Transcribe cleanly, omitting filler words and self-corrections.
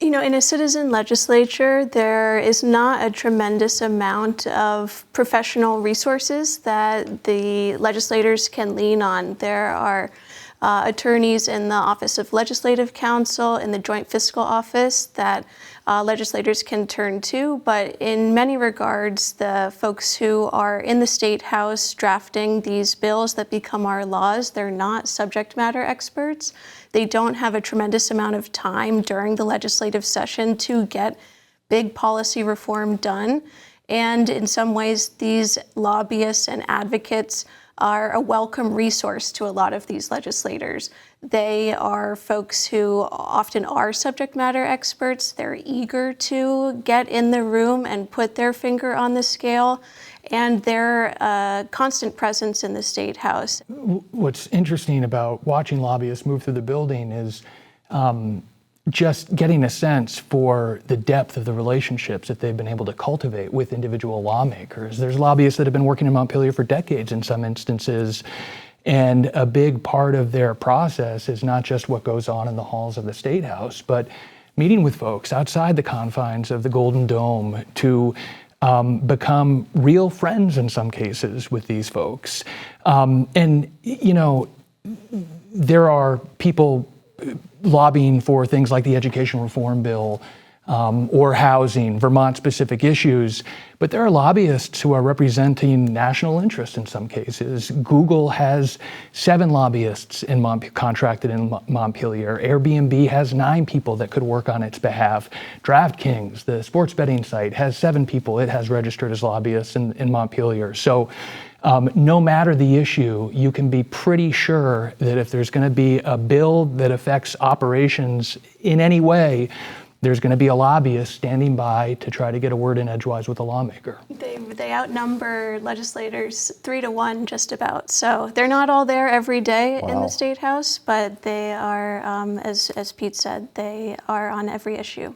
You know, in a citizen legislature, there is not a tremendous amount of professional resources that the legislators can lean on. There are attorneys in the Office of Legislative Counsel, in the Joint Fiscal Office that legislators can turn to, but in many regards, the folks who are in the State House drafting these bills that become our laws, they're not subject matter experts. They don't have a tremendous amount of time during the legislative session to get big policy reform done. And in some ways, these lobbyists and advocates are a welcome resource to a lot of these legislators. They are folks who often are subject matter experts. They're eager to get in the room and put their finger on the scale, and they're a constant presence in the State House. What's interesting about watching lobbyists move through the building is just getting a sense for the depth of the relationships that they've been able to cultivate with individual lawmakers. There's lobbyists that have been working in Montpelier for decades in some instances, and a big part of their process is not just what goes on in the halls of the State House, but meeting with folks outside the confines of the Golden Dome to become real friends in some cases with these folks. And, you know, there are people lobbying for things like the education reform bill or housing, Vermont-specific issues, but there are lobbyists who are representing national interest in some cases. Google has 7 lobbyists contracted in Montpelier. Airbnb has 9 people that could work on its behalf. DraftKings, the sports betting site, has 7 people it has registered as lobbyists in Montpelier. So no matter the issue, you can be pretty sure that if there's going to be a bill that affects operations in any way, there's going to be a lobbyist standing by to try to get a word in edgewise with a lawmaker. They outnumber legislators 3 to 1 just about. So they're not all there every day in the State House, but they are, as Pete said, they are on every issue.